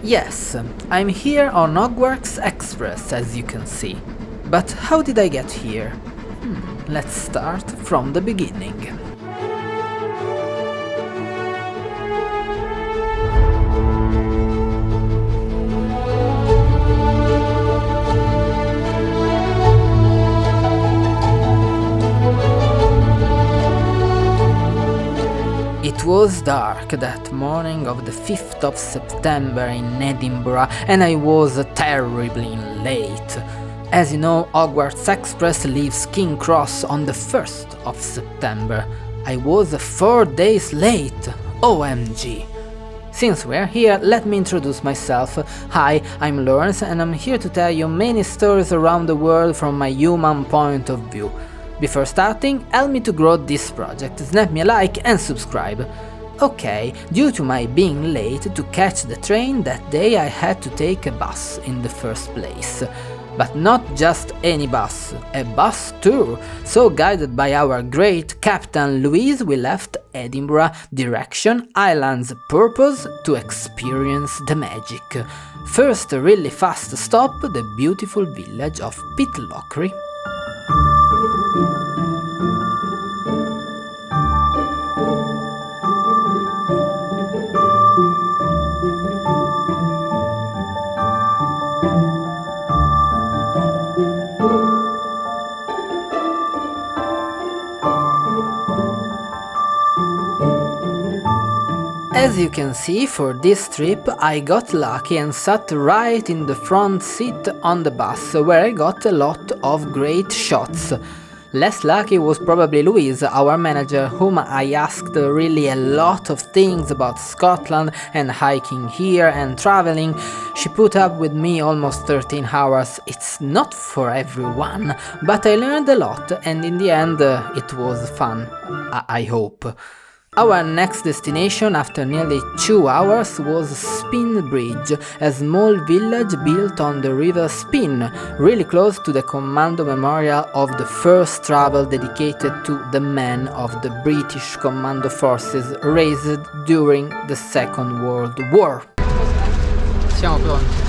Yes, I'm here on Hogwarts Express, as you can see. But how did I get here? Let's start from the beginning. It was dark that morning of the 5th of September in Edinburgh, and I was terribly late. As you know, Hogwarts Express leaves King's Cross on the 1st of September. I was 4 days late. OMG. Since we're here, let me introduce myself. Hi, I'm Lawrence, and I'm here to tell you many stories around the world from my human point of view. Before starting, help me to grow this project, snap me a like and subscribe. Okay, due to my being late to catch the train that day, I had to take a bus in the first place. But not just any bus, a bus tour. So guided by our great Captain Louise, we left Edinburgh, direction Island's purpose to experience the magic. First a really fast stop, the beautiful village of Pitlochry. As you can see, for this trip I got lucky and sat right in the front seat on the bus, where I got a lot of great shots. Less lucky was probably Louise, our manager, whom I asked really a lot of things about Scotland and hiking here and traveling. She put up with me almost 13 hours. It's not for everyone, but I learned a lot, and in the end it was fun, I hope. Our next destination after nearly 2 hours was Spin Bridge, a small village built on the river Spin, really close to the Commando Memorial of the first travel dedicated to the men of the British Commando forces raised during the Second World War. Siamo pronti.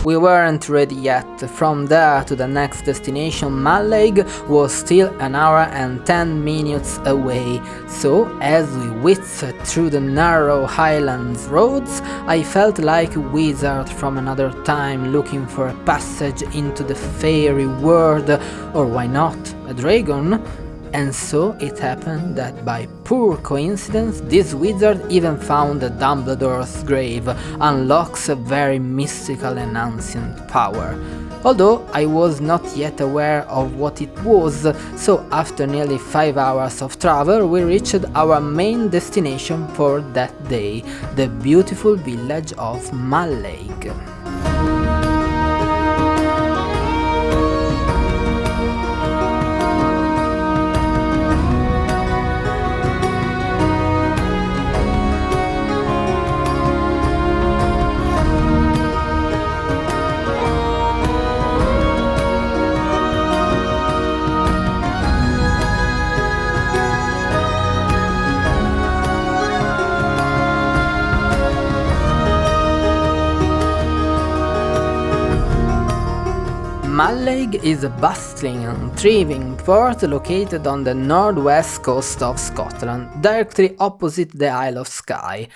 We weren't ready yet. From there to the next destination, Mallaig, was still an hour and 10 minutes away. So, as we whizzed through the narrow Highlands roads, I felt like a wizard from another time looking for a passage into the fairy world, or why not, a dragon? And so it happened that by pure coincidence this wizard even found Dumbledore's grave, unlocks a very mystical and ancient power. Although I was not yet aware of what it was, so after nearly 5 hours of travel we reached our main destination for that day, the beautiful village of Mallaig. Mallaig is a bustling and thriving port located on the northwest coast of Scotland, directly opposite the Isle of Skye.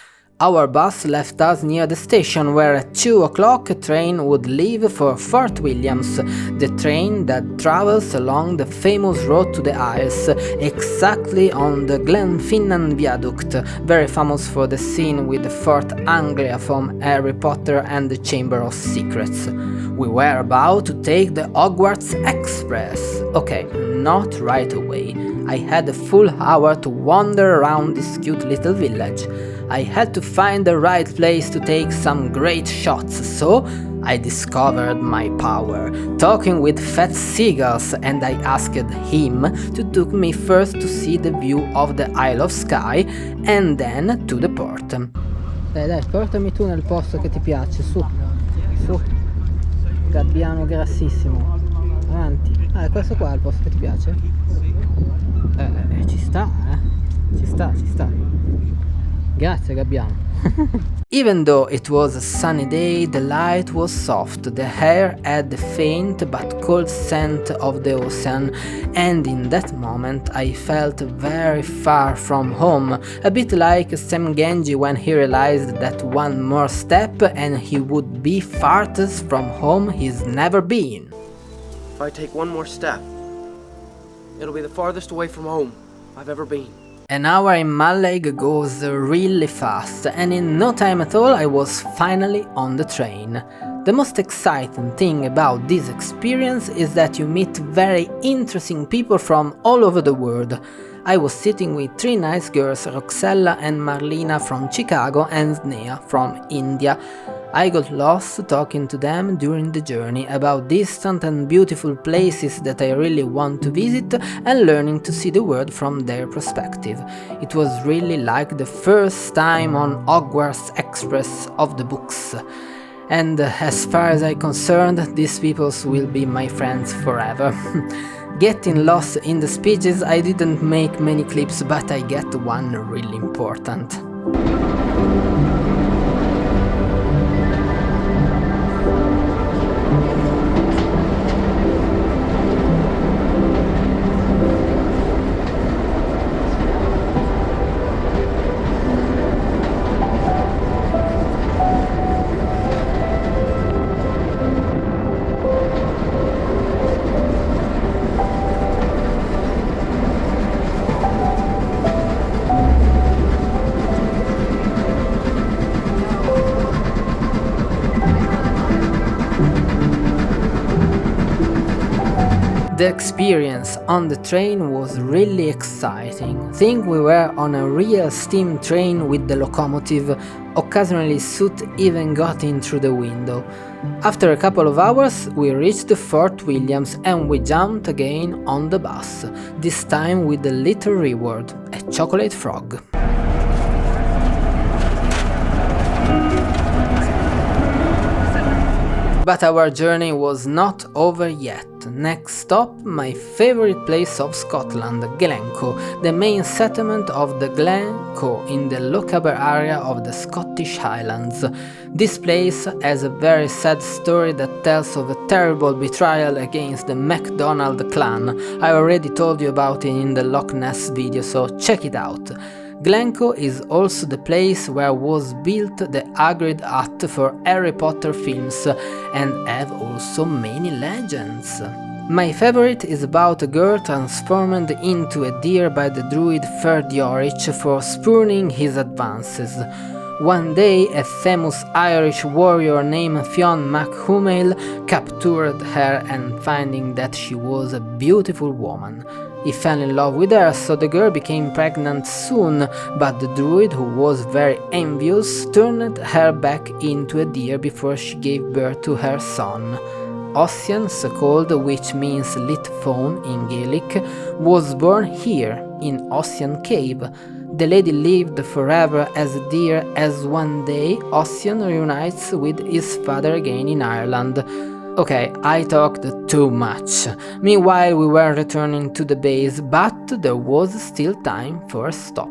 Our bus left us near the station where at 2 o'clock a train would leave for Fort Williams, the train that travels along the famous road to the Isles, exactly on the Glenfinnan Viaduct, very famous for the scene with Fort Anglia from Harry Potter and the Chamber of Secrets. We were about to take the Hogwarts Express. Okay, not right away. I had a full hour to wander around this cute little village. I had to find the right place to take some great shots, so I discovered my power, talking with Fat Seagulls, and I asked him to take me first to see the view of the Isle of Skye and then to the port. Dai, portami tu nel posto che ti piace, su, gabbiano grassissimo, avanti. Ah, è questo qua il posto che ti piace? Ci sta, ci sta. Grazie Gabbiano. Even though it was a sunny day, the light was soft, the air had the faint but cold scent of the ocean, and in that moment I felt very far from home, a bit like Sam Genji when he realized that one more step and he would be farthest from home he's never been. If I take one more step, it'll be the farthest away from home I've ever been. An hour in Maleg goes really fast, and in no time at all I was finally on the train. The most exciting thing about this experience is that you meet very interesting people from all over the world. I was sitting with three nice girls, Roxella and Marlina from Chicago and Snea from India. I got lost talking to them during the journey about distant and beautiful places that I really want to visit and learning to see the world from their perspective. It was really like the first time on Hogwarts Express of the books. And as far as I'm concerned, these people will be my friends forever. Getting lost in the speeches, I didn't make many clips, but I get one really important. The experience on the train was really exciting. Think we were on a real steam train with the locomotive, occasionally soot even got in through the window. After a couple of hours we reached Fort Williams and we jumped again on the bus, this time with a little reward, a chocolate frog. But our journey was not over yet. Next stop, my favorite place of Scotland, Glencoe, the main settlement of the Glencoe in the Lochaber area of the Scottish Highlands. This place has a very sad story that tells of a terrible betrayal against the MacDonald clan. I already told you about it in the Loch Ness video, so check it out. Glencoe is also the place where was built the Hagrid hut for Harry Potter films and have also many legends. My favorite is about a girl transformed into a deer by the druid Ferdiorich for spurning his advances. One day a famous Irish warrior named Fionn MacHumale captured her and finding that she was a beautiful woman. He fell in love with her, so the girl became pregnant soon, but the druid, who was very envious, turned her back into a deer before she gave birth to her son. Ossian, so called, which means lit fawn in Gaelic, was born here, in Ossian Cave. The lady lived forever as a deer as one day Ossian reunites with his father again in Ireland. Okay, I talked too much. Meanwhile we were returning to the base, but there was still time for a stop.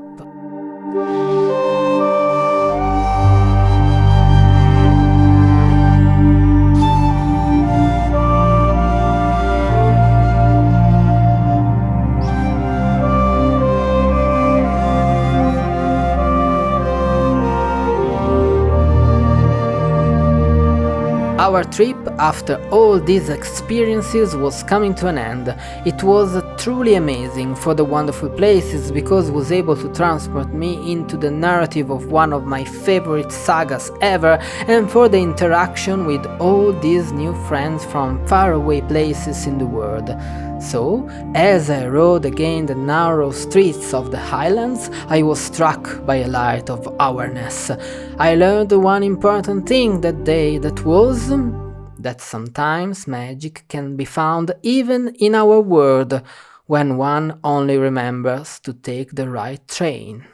Our trip, after all these experiences, was coming to an end. It was truly amazing for the wonderful places because it was able to transport me into the narrative of one of my favorite sagas ever and for the interaction with all these new friends from faraway places in the world. So, as I rode again the narrow streets of the Highlands, I was struck by a light of awareness. I learned one important thing that day, that was that sometimes magic can be found even in our world, when one only remembers to take the right train.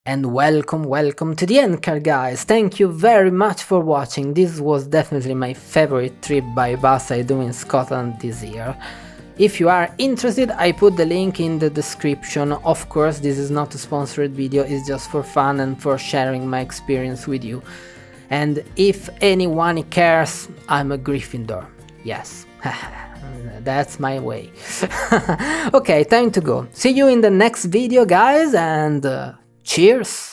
And welcome to the end card, guys. Thank you very much for watching. This was definitely my favorite trip by bus I do in Scotland this year. If you are interested, I put the link in the description. Of course, this is not a sponsored video, it's just for fun and for sharing my experience with you. And if anyone cares, I'm a Gryffindor. Yes, that's my way. Okay, time to go. See you in the next video, guys, and cheers!